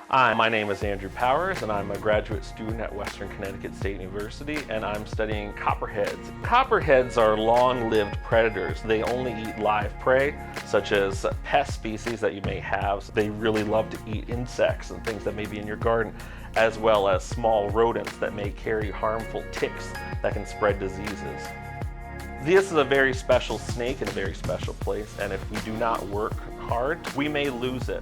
Hi, my name is Andrew Powers, and I'm a graduate student at Western Connecticut State University, and I'm studying copperheads. Copperheads are long-lived predators. They only eat live prey, such as pest species that you may have. They really love to eat insects and things that may be in your garden, as well as small rodents that may carry harmful ticks that can spread diseases. This is a very special snake in a very special place, and if we do not work hard, we may lose it.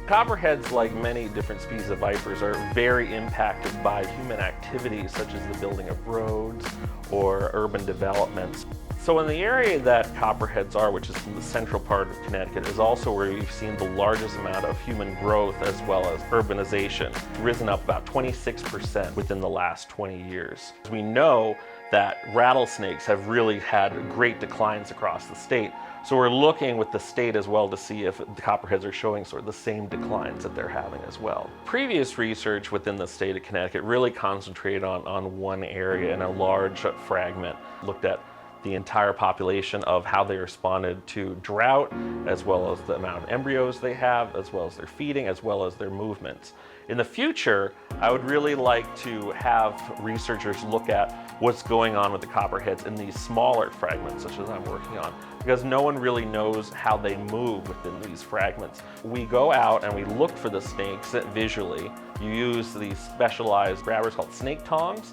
Copperheads, like many different species of vipers, are very impacted by human activities such as the building of roads or urban developments. So in the area that copperheads are, which is in the central part of Connecticut, is also where you've seen the largest amount of human growth as well as urbanization. It's risen up about 26% within the last 20 years. We know that rattlesnakes have really had great declines across the state. So we're looking with the state as well to see if the copperheads are showing sort of the same declines that they're having as well. Previous research within the state of Connecticut really concentrated on one area in a large fragment, looked at the entire population of how they responded to drought, as well as the amount of embryos they have, as well as their feeding, as well as their movements. In the future, I would really like to have researchers look at what's going on with the copperheads in these smaller fragments, such as I'm working on, because no one really knows how they move within these fragments. We go out and we look for the snakes visually. You use these specialized grabbers called snake tongs,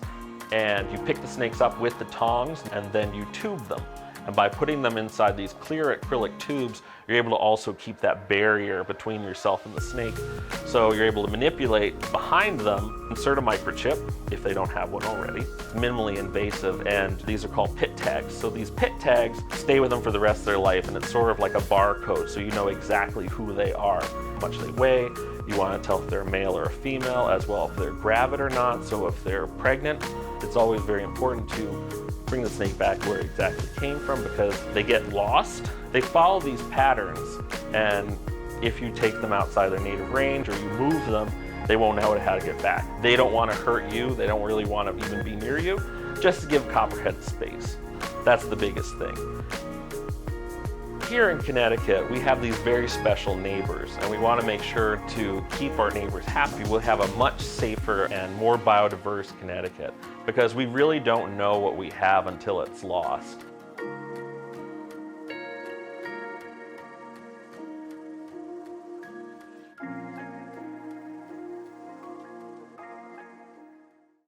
and you pick the snakes up with the tongs and then you tube them. And by putting them inside these clear acrylic tubes, you're able to also keep that barrier between yourself and the snake. So you're able to manipulate behind them, insert a microchip, if they don't have one already. It's minimally invasive, and these are called pit tags. So these pit tags stay with them for the rest of their life, and it's sort of like a barcode, so you know exactly who they are, how much they weigh. You want to tell if they're a male or a female, as well if they're gravid or not. So if they're pregnant, it's always very important to bring the snake back where it exactly came from, because they get lost. They follow these patterns, and if you take them outside their native range or you move them, they won't know how to get back. They don't want to hurt you. They don't really want to even be near you, just to give copperhead space. That's the biggest thing. Here in Connecticut, we have these very special neighbors, and we want to make sure to keep our neighbors happy. We'll have a much safer and more biodiverse Connecticut, because we really don't know what we have until it's lost.